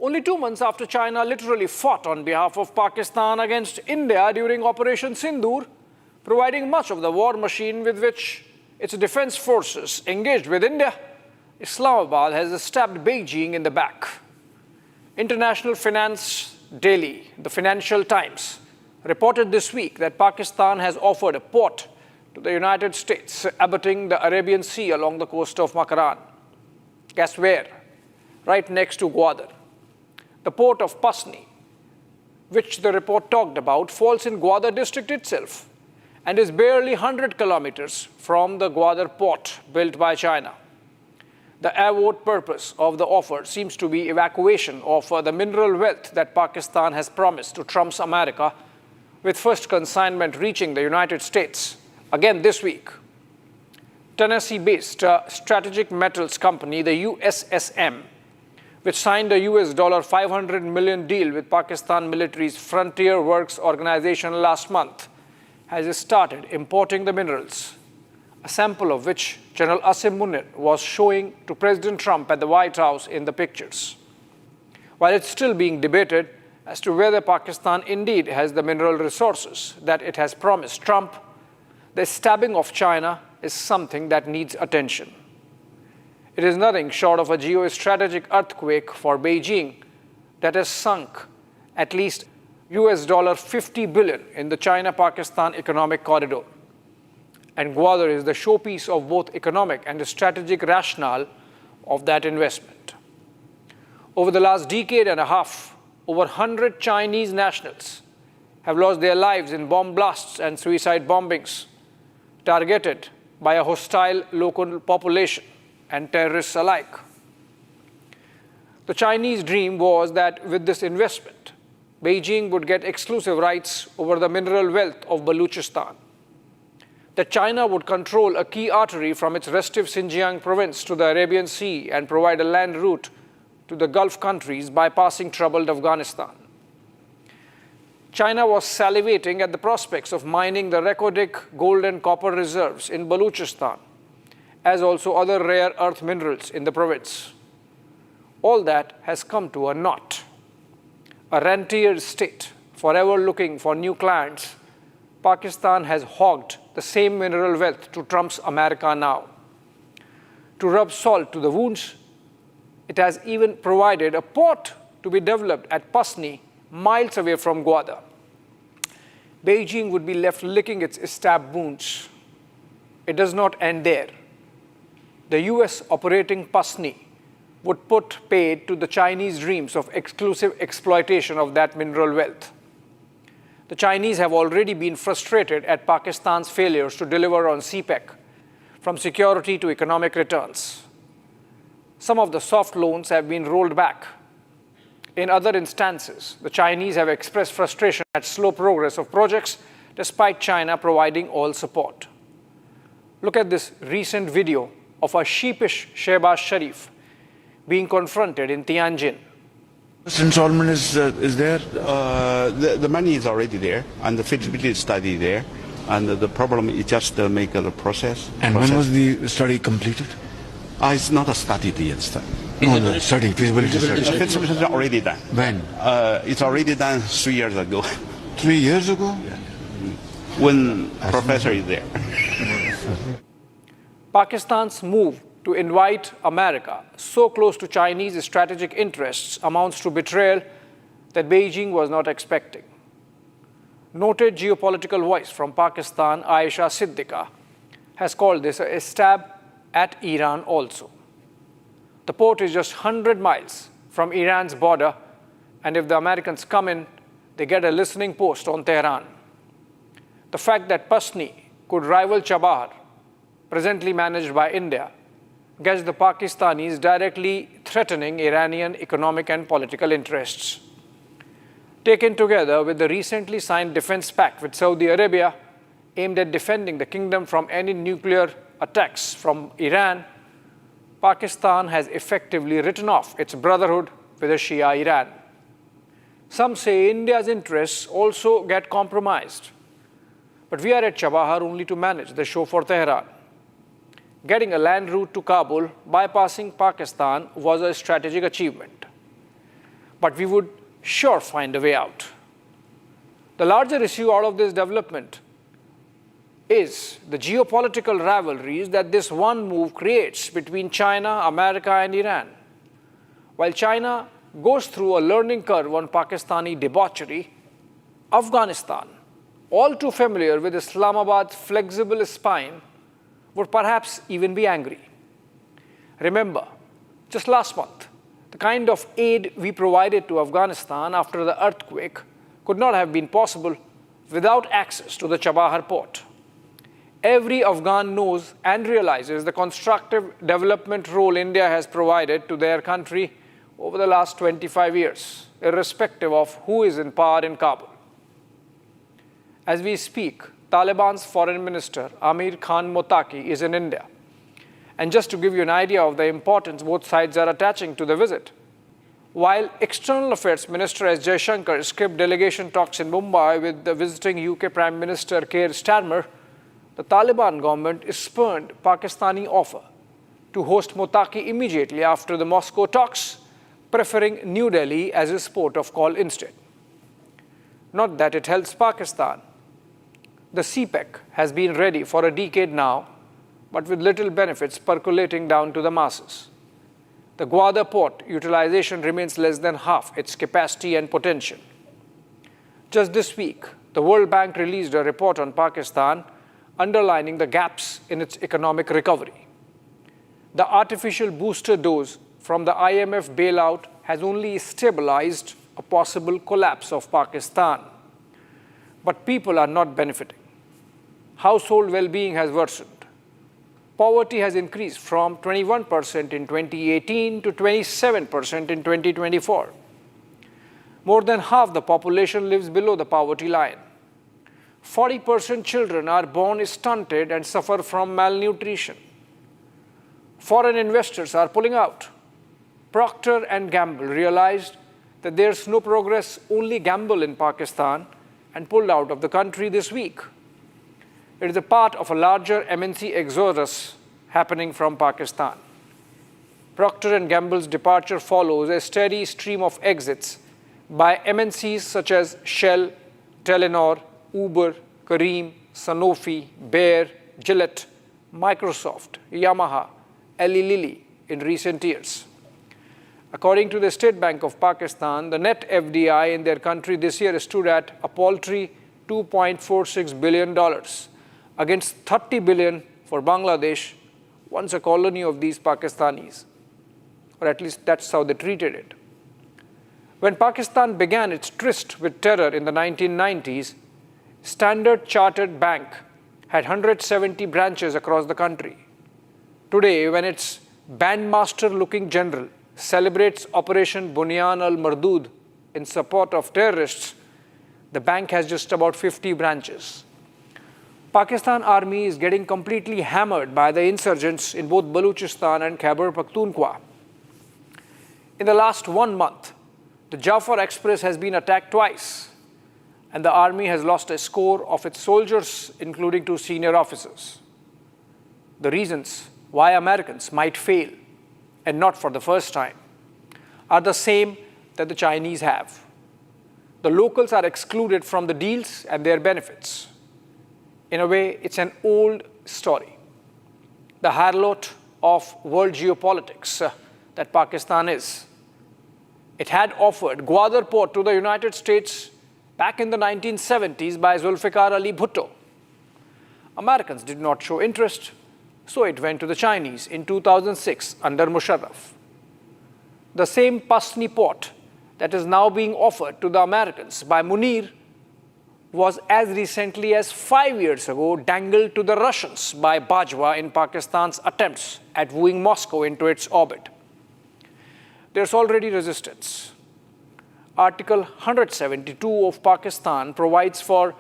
only 2 months after China literally fought on behalf of Pakistan against India during Operation Sindoor, providing much of the war machine with which its defense forces engaged with India, Islamabad has stabbed Beijing in the back. International finance daily, the Financial Times, reported this week that Pakistan has offered a port to the United States, abutting the Arabian Sea along the coast of Makaran. Guess where? Right next to Gwadar. The port of Pasni, which the report talked about, falls in Gwadar district itself and is barely 100 kilometers from the Gwadar port built by China. The avowed purpose of the offer seems to be evacuation of the mineral wealth that Pakistan has promised to Trump's America, with first consignment reaching the United States again this week. Tennessee-based strategic metals company, the USSM, which signed a $500 million deal with Pakistan military's Frontier Works organization last month, has started importing the minerals, a sample of which General Asim Munir was showing to President Trump at the White House in the pictures. While it's still being debated as to whether Pakistan indeed has the mineral resources that it has promised Trump, the stabbing of China is something that needs attention. It is nothing short of a geostrategic earthquake for Beijing that has sunk at least $50 billion in the China-Pakistan economic corridor. And Gwadar is the showpiece of both economic and strategic rationale of that investment. Over the last decade and a half, over 100 Chinese nationals have lost their lives in bomb blasts and suicide bombings targeted by a hostile local population and terrorists alike. The Chinese dream was that with this investment, Beijing would get exclusive rights over the mineral wealth of Baluchistan, that China would control a key artery from its restive Xinjiang province to the Arabian Sea and provide a land route to the Gulf countries bypassing troubled Afghanistan. China was salivating at the prospects of mining the recordic gold and copper reserves in Baluchistan, as also other rare earth minerals in the province. All that has come to a naught. A rentier state, forever looking for new clients, Pakistan has hogged the same mineral wealth to Trump's America now. To rub salt to the wounds, it has even provided a port to be developed at Pasni, miles away from Gwadar. Beijing would be left licking its stab wounds. It does not end there. The US operating Pasni would put paid to the Chinese dreams of exclusive exploitation of that mineral wealth. The Chinese have already been frustrated at Pakistan's failures to deliver on CPEC, from security to economic returns. Some of the soft loans have been rolled back. In other instances, the Chinese have expressed frustration at slow progress of projects, despite China providing all support. Look at this recent video of a sheepish Shehbaz Sharif being confronted in Tianjin. Installment is there. The money is already there, and the feasibility study there, and the problem is just make the process. And when was the study completed? It's not a study yet. No, the study, feasibility study. Feasibility is already done. When? It's already done 3 years ago. 3 years ago? Yeah. When professor is there. Pakistan's move to invite America so close to Chinese strategic interests amounts to betrayal that Beijing was not expecting. Noted geopolitical voice from Pakistan, Aisha Siddiqa, has called this a stab at Iran also. The port is just 100 miles from Iran's border, and if the Americans come in, they get a listening post on Tehran. The fact that Pasni could rival Chabahar, presently managed by India, gets the Pakistanis directly threatening Iranian economic and political interests. Taken together with the recently signed defense pact with Saudi Arabia, aimed at defending the kingdom from any nuclear attacks from Iran, Pakistan has effectively written off its brotherhood with the Shia Iran. Some say India's interests also get compromised. But we are at Chabahar only to manage the show for Tehran. Getting a land route to Kabul, bypassing Pakistan, was a strategic achievement. but we would sure find a way out. The larger issue out of this development is the geopolitical rivalries that this one move creates between China, America, and Iran. While China goes through a learning curve on Pakistani debauchery, Afghanistan, all too familiar with Islamabad's flexible spine, would perhaps even be angry. Remember, just last month, the kind of aid we provided to Afghanistan after the earthquake could not have been possible without access to the Chabahar port. Every Afghan knows and realizes the constructive development role India has provided to their country over the last 25 years, irrespective of who is in power in Kabul. As we speak, Taliban's foreign minister, Amir Khan Motaki, is in India. And just to give you an idea of the importance both sides are attaching to the visit, while External Affairs Minister S. Jaishankar skipped delegation talks in Mumbai with the visiting UK Prime Minister Keir Starmer, the Taliban government spurned Pakistani offer to host Motaki immediately after the Moscow talks, preferring New Delhi as his port of call instead. Not that it helps Pakistan. The CPEC has been ready for a decade now, but with little benefits percolating down to the masses. The Gwadar port utilization remains less than half its capacity and potential. Just this week, the World Bank released a report on Pakistan underlining the gaps in its economic recovery. The artificial booster dose from the IMF bailout has only stabilized a possible collapse of Pakistan. But people are not benefiting. Household well-being has worsened. Poverty has increased from 21% in 2018 to 27% in 2024. More than half the population lives below the poverty line. 40% children are born stunted and suffer from malnutrition. Foreign investors are pulling out. Procter & Gamble realized that there's no progress, only gamble in Pakistan, and pulled out of the country this week. It is a part of a larger MNC exodus happening from Pakistan. Procter & Gamble's departure follows a steady stream of exits by MNCs such as Shell, Telenor, Uber, Careem, Sanofi, Bayer, Gillette, Microsoft, Yamaha, Eli Lilly in recent years. According to the State Bank of Pakistan, the net FDI in their country this year stood at a paltry $2.46 billion, against $30 billion for Bangladesh, once a colony of these Pakistanis. Or at least that's how they treated it. When Pakistan began its tryst with terror in the 1990s, Standard Chartered Bank had 170 branches across the country. Today, when its bandmaster-looking general celebrates Operation Bunyan al-Mardood in support of terrorists, the bank has just about 50 branches. Pakistan army is getting completely hammered by the insurgents in both Balochistan and Khyber Pakhtunkhwa. In the last 1 month, the Jafar Express has been attacked twice, and the army has lost a score of its soldiers, including 2 senior officers. The reasons why Americans might fail, and not for the first time, are the same that the Chinese have. The locals are excluded from the deals and their benefits. In a way, it's an old story. The harlot of world geopolitics that Pakistan is. It had offered Gwadar port to the United States back in the 1970s by Zulfikar Ali Bhutto. Americans did not show interest, so it went to the Chinese in 2006 under Musharraf. The same Pasni Port that is now being offered to the Americans by Munir was as recently as 5 years ago dangled to the Russians by Bajwa in Pakistan's attempts at wooing Moscow into its orbit. There's already resistance. Article 172 of Pakistan provides for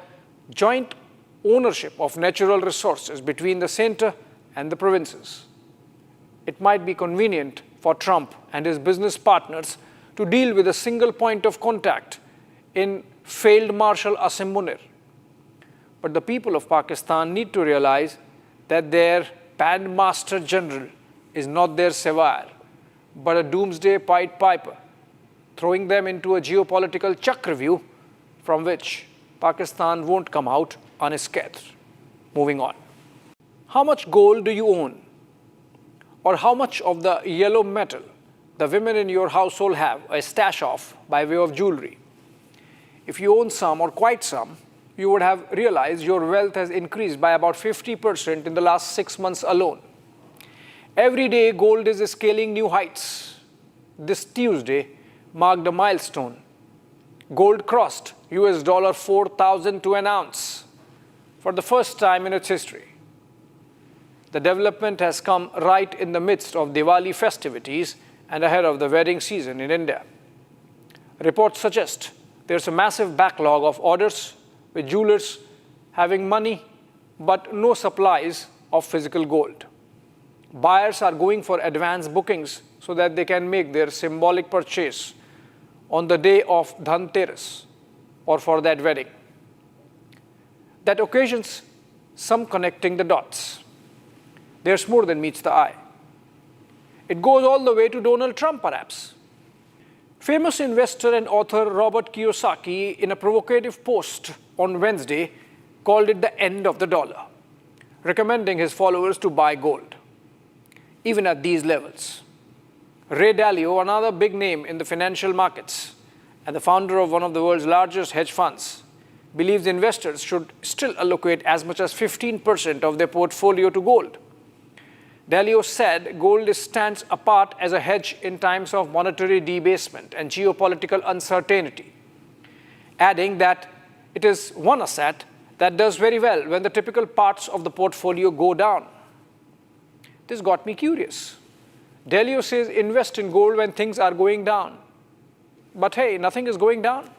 joint ownership of natural resources between the center and the provinces. It might be convenient for Trump and his business partners to deal with a single point of contact in failed Marshal Asim Munir. But the people of Pakistan need to realize that their bandmaster general is not their savior, but a doomsday Pied Piper, throwing them into a geopolitical Chakravyuh from which Pakistan won't come out unscathed. Moving on. How much gold do you own? Or how much of the yellow metal the women in your household have a stash of by way of jewelry? If you own some or quite some, you would have realized your wealth has increased by about 50% in the last 6 months alone. Every day, gold is scaling new heights. This Tuesday marked a milestone. Gold crossed $4,000 to an ounce for the first time in its history. The development has come right in the midst of Diwali festivities and ahead of the wedding season in India. Reports suggest there's a massive backlog of orders, with jewelers having money but no supplies of physical gold. Buyers are going for advance bookings so that they can make their symbolic purchase on the day of Dhanteras or for that wedding. That occasions some connecting the dots. There's more than meets the eye. It goes all the way to Donald Trump, perhaps. Famous investor and author Robert Kiyosaki, in a provocative post on Wednesday, called it the end of the dollar, recommending his followers to buy gold, even at these levels. Ray Dalio, another big name in the financial markets and the founder of one of the world's largest hedge funds, believes investors should still allocate as much as 15% of their portfolio to gold. Dalio said gold stands apart as a hedge in times of monetary debasement and geopolitical uncertainty, adding that it is one asset that does very well when the typical parts of the portfolio go down. This got me curious. Dalio says invest in gold when things are going down. But hey, nothing is going down.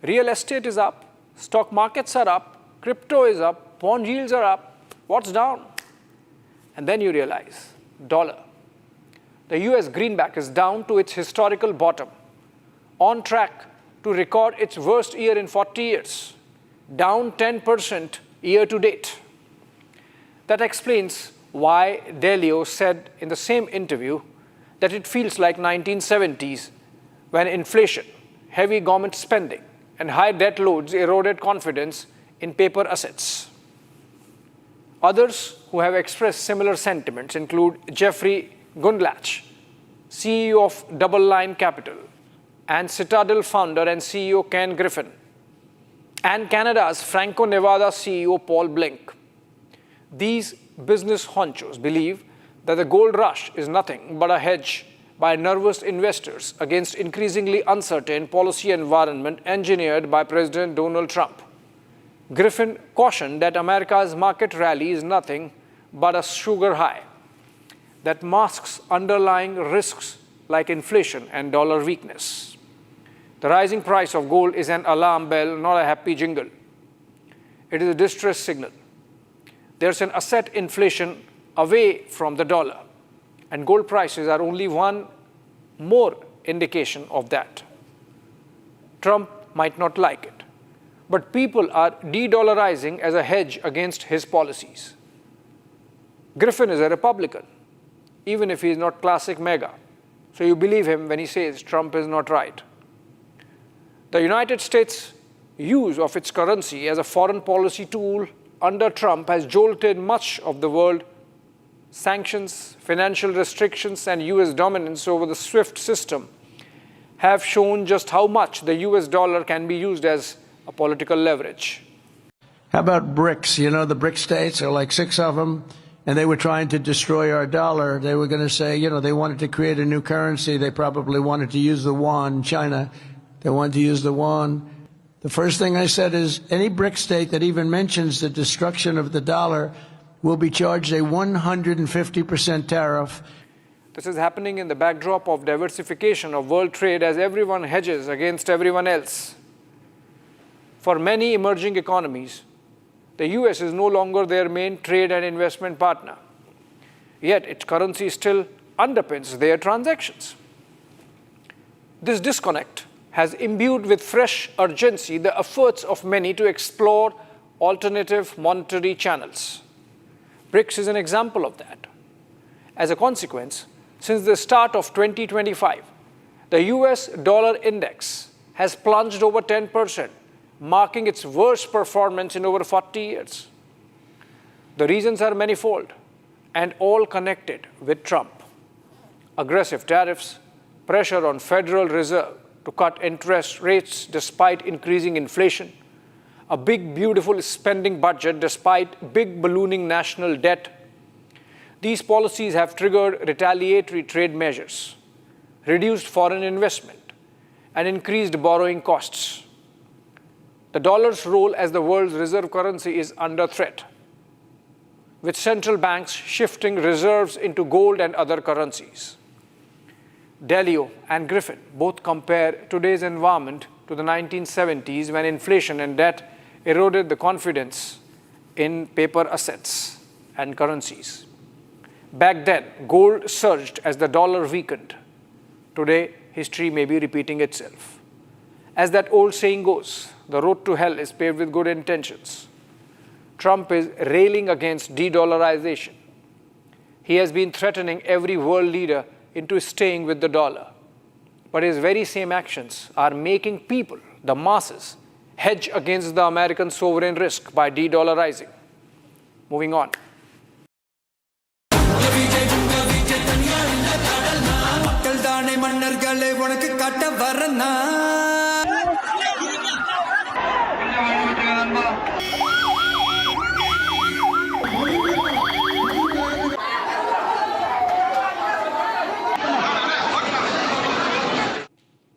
Real estate is up, stock markets are up, crypto is up, bond yields are up. What's down? And then you realize, dollar. The US greenback is down to its historical bottom, on track to record its worst year in 40 years, down 10% year to date. That explains why Dalio said in the same interview that it feels like 1970s when inflation, heavy government spending, and high debt loads eroded confidence in paper assets. Others who have expressed similar sentiments include Jeffrey Gundlach, CEO of Double Line Capital, and Citadel founder and CEO Ken Griffin, and Canada's Franco-Nevada CEO Paul Blink. These business honchos believe that the gold rush is nothing but a hedge by nervous investors against increasingly uncertain policy environment engineered by President Donald Trump. Griffin cautioned that America's market rally is nothing but a sugar high that masks underlying risks like inflation and dollar weakness. The rising price of gold is an alarm bell, not a happy jingle. It is a distress signal. There's an asset inflation away from the dollar, and gold prices are only one more indication of that. Trump might not like it, but people are de-dollarizing as a hedge against his policies. Griffin is a Republican, even if he is not classic MAGA, so you believe him when he says Trump is not right. The United States' use of its currency as a foreign policy tool under Trump has jolted much of the world. Sanctions, financial restrictions, and US dominance over the SWIFT system have shown just how much the US dollar can be used as a political leverage. How about BRICS? You know, the BRIC states, there are like 6 of them, and they were trying to destroy our dollar. They were going to say, you know, they wanted to create a new currency. They probably wanted to use the yuan. China, they wanted to use the yuan. The first thing I said is any BRIC state that even mentions the destruction of the dollar will be charged a 150% tariff. This is happening in the backdrop of diversification of world trade as everyone hedges against everyone else. For many emerging economies, the US is no longer their main trade and investment partner. Yet its currency still underpins their transactions. This disconnect has imbued with fresh urgency the efforts of many to explore alternative monetary channels. BRICS is an example of that. As a consequence, since the start of 2025, The US dollar index has plunged over 10%, marking its worst performance in over 40 years. The reasons are manifold and all connected with Trump. Aggressive tariffs, pressure on Federal Reserve to cut interest rates despite increasing inflation, a big, beautiful spending budget despite big ballooning national debt. These policies have triggered retaliatory trade measures, reduced foreign investment, and increased borrowing costs. The dollar's role as the world's reserve currency is under threat, with central banks shifting reserves into gold and other currencies. Delio and Griffin both compare today's environment to the 1970s when inflation and debt eroded the confidence in paper assets and currencies. Back then, gold surged as the dollar weakened. Today, history may be repeating itself. As that old saying goes, the road to hell is paved with good intentions. Trump is railing against de-dollarization. He has been threatening every world leader into staying with the dollar. But his very same actions are making people, the masses, hedge against the American sovereign risk by de-dollarizing. Moving on.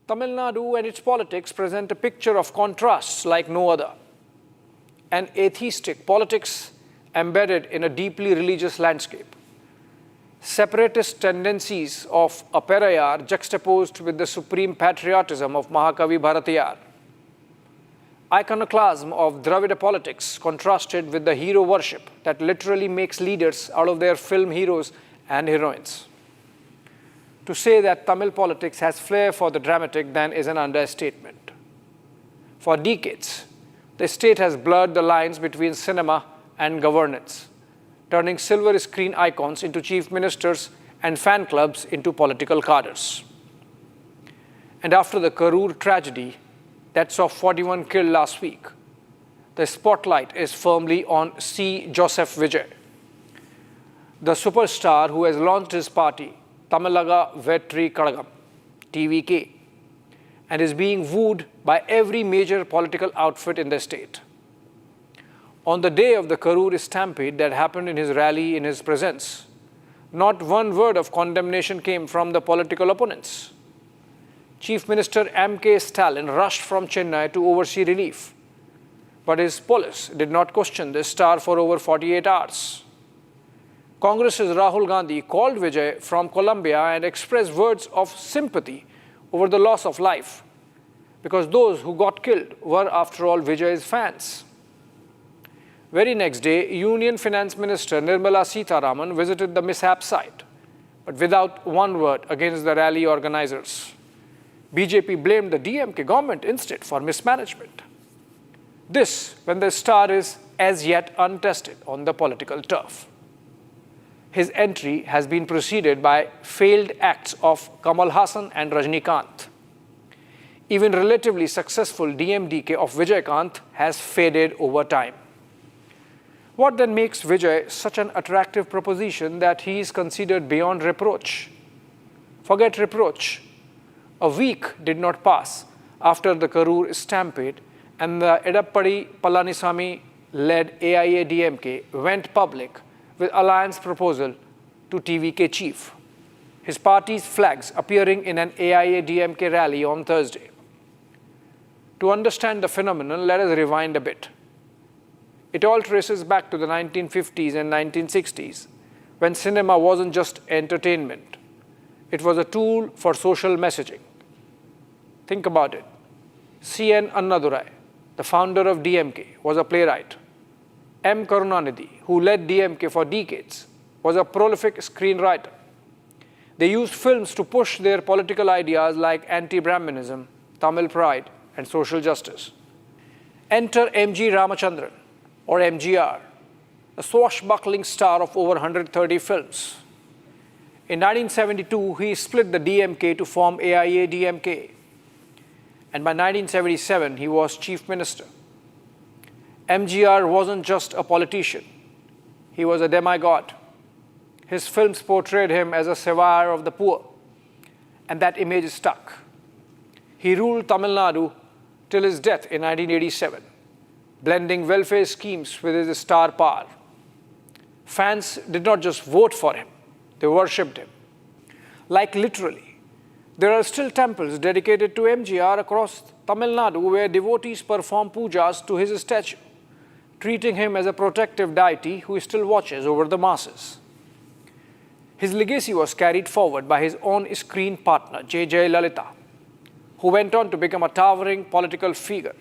Tamil Nadu and its politics present a picture of contrasts like no other. An atheistic politics embedded in a deeply religious landscape. Separatist tendencies of a Perayar juxtaposed with the supreme patriotism of Mahakavi Bharatiyar. Iconoclasm of Dravida politics contrasted with the hero worship that literally makes leaders out of their film heroes and heroines. To say that Tamil politics has flair for the dramatic then is an understatement. For decades, the state has blurred the lines between cinema and governance, turning silver screen icons into chief ministers and fan clubs into political cadres. And after the Karur tragedy that saw 41 killed last week, the spotlight is firmly on C. Joseph Vijay, the superstar who has launched his party, Tamilaga Vetri Kadagam, TVK, and is being wooed by every major political outfit in the state. On the day of the Karur stampede that happened in his rally in his presence, not one word of condemnation came from the political opponents. Chief Minister M.K. Stalin rushed from Chennai to oversee relief, but his police did not question this star for over 48 hours. Congress's Rahul Gandhi called Vijay from Colombia and expressed words of sympathy over the loss of life, because those who got killed were, after all, Vijay's fans. Very next day, Union Finance Minister Nirmala Sitharaman visited the mishap site, but without one word against the rally organizers. BJP blamed the DMK government instead for mismanagement. This when the star is as yet untested on the political turf. His entry has been preceded by failed acts of Kamal Hassan and Rajnikant. Even relatively successful DMDK of Vijay has faded over time. What then makes Vijay such an attractive proposition that he is considered beyond reproach? Forget reproach. A week did not pass after the Karur stampede and the Edappadi Palaniswamy-led AIA-DMK went public with alliance proposal to TVK chief. His party's flags appearing in an AIA-DMK rally on Thursday. To understand the phenomenon, let us rewind a bit. It all traces back to the 1950s and 1960s, when cinema wasn't just entertainment. It was a tool for social messaging. Think about it. C.N. Annadurai, the founder of DMK, was a playwright. M. Karunanidhi, who led DMK for decades, was a prolific screenwriter. They used films to push their political ideas like anti-Brahmanism, Tamil pride, and social justice. Enter M.G. Ramachandran, or MGR, a swashbuckling star of over 130 films. In 1972, he split the DMK to form AIA-DMK. And by 1977, he was chief minister. MGR wasn't just a politician. He was a demigod. His films portrayed him as a savior of the poor, and that image stuck. He ruled Tamil Nadu till his death in 1987, blending welfare schemes with his star power. Fans did not just vote for him, they worshipped him. Like literally, there are still temples dedicated to MGR across Tamil Nadu where devotees perform pujas to his statue, treating him as a protective deity who still watches over the masses. His legacy was carried forward by his on-screen partner, J. Jayalalitha, who went on to become a towering political figure.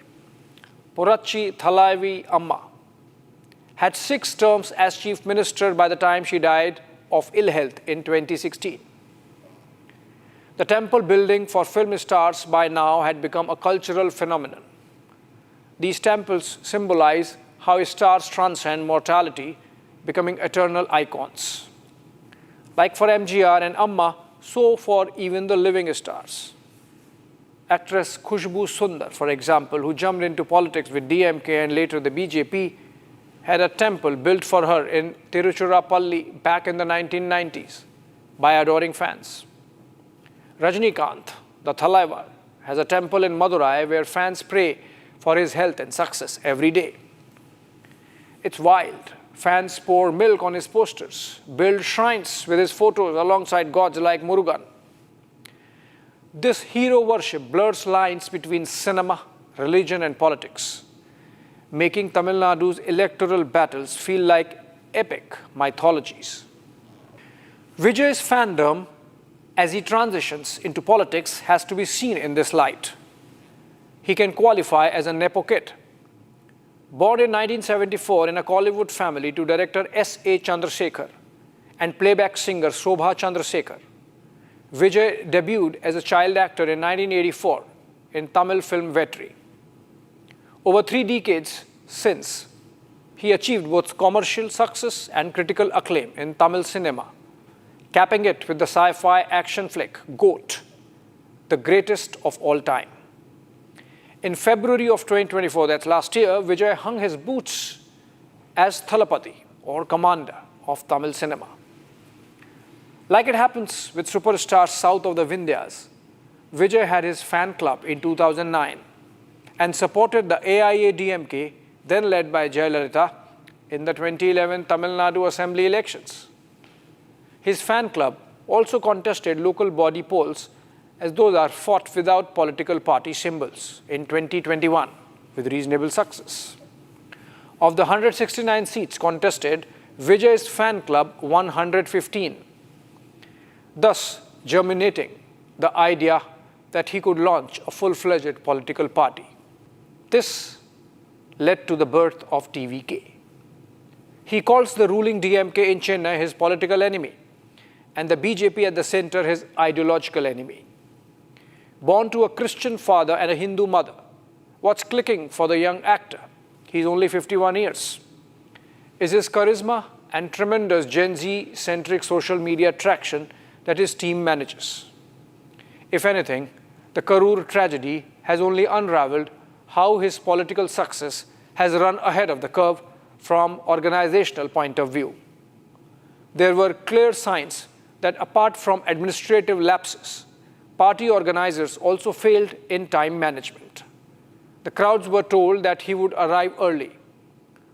Porachi Thalaivi Amma had 6 terms as chief minister by the time she died of ill health in 2016. The temple building for film stars by now had become a cultural phenomenon. These temples symbolize how stars transcend mortality, becoming eternal icons. Like for MGR and Amma, so for even the living stars. Actress Khushbu Sundar, for example, who jumped into politics with DMK and later the BJP, had a temple built for her in Tiruchirappalli back in the 1990s by adoring fans. Rajinikanth, the Thalaivar, has a temple in Madurai where fans pray for his health and success every day. It's wild. Fans pour milk on his posters, build shrines with his photos alongside gods like Murugan. This hero worship blurs lines between cinema, religion, and politics, making Tamil Nadu's electoral battles feel like epic mythologies. Vijay's fandom, as he transitions into politics, has to be seen in this light. He can qualify as a Nepo kid. Born in 1974 in a Kollywood family to director S.A. Chandrasekhar and playback singer Shobha Chandrasekhar, Vijay debuted as a child actor in 1984 in Tamil film Vetri. Over 3 decades since, he achieved both commercial success and critical acclaim in Tamil cinema, capping it with the sci-fi action flick GOAT, the greatest of all time. In February of 2024, that's last year, Vijay hung his boots as Thalapati, or commander of Tamil cinema. Like it happens with superstars south of the Vindhyas, Vijay had his fan club in 2009 and supported the AIA-DMK, then led by Jayalalitha, in the 2011 Tamil Nadu Assembly elections. His fan club also contested local body polls, as those are fought without political party symbols, in 2021 with reasonable success. Of the 169 seats contested, Vijay's fan club won 115, thus germinating the idea that he could launch a full-fledged political party. This led to the birth of TVK. He calls the ruling DMK in Chennai his political enemy and the BJP at the center his ideological enemy. Born to a Christian father and a Hindu mother, what's clicking for the young actor? He's only 51 years. Is his charisma and tremendous Gen Z-centric social media traction that his team manages. If anything, the Karur tragedy has only unraveled how his political success has run ahead of the curve from organizational point of view. There were clear signs that apart from administrative lapses, party organizers also failed in time management. The crowds were told that he would arrive early,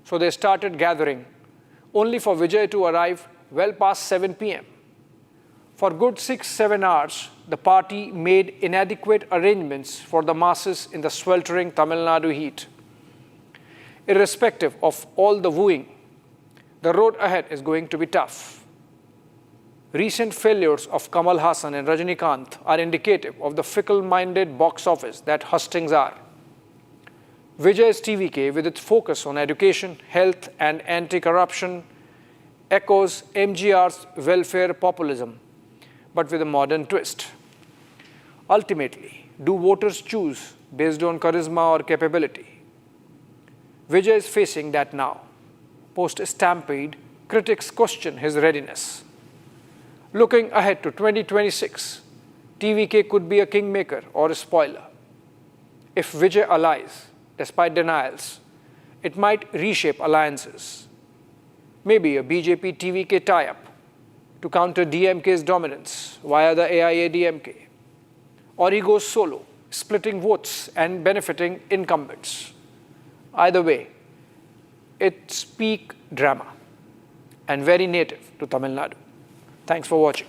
so they started gathering, only for Vijay to arrive well past 7 p.m. For good 6-7 hours, the party made inadequate arrangements for the masses in the sweltering Tamil Nadu heat. Irrespective of all the wooing, the road ahead is going to be tough. Recent failures of Kamal Haasan and Rajinikanth are indicative of the fickle-minded box office that hustings are. Vijay's TVK, with its focus on education, health, and anti-corruption, echoes MGR's welfare populism, but with a modern twist. Ultimately, do voters choose based on charisma or capability? Vijay is facing that now. Post-Stampede, critics question his readiness. Looking ahead to 2026, TVK could be a kingmaker or a spoiler. If Vijay allies, despite denials, it might reshape alliances. Maybe a BJP-TVK tie-up to counter DMK's dominance via the AIA-DMK. Or he goes solo, splitting votes and benefiting incumbents. Either way, it's peak drama and very native to Tamil Nadu. Thanks for watching.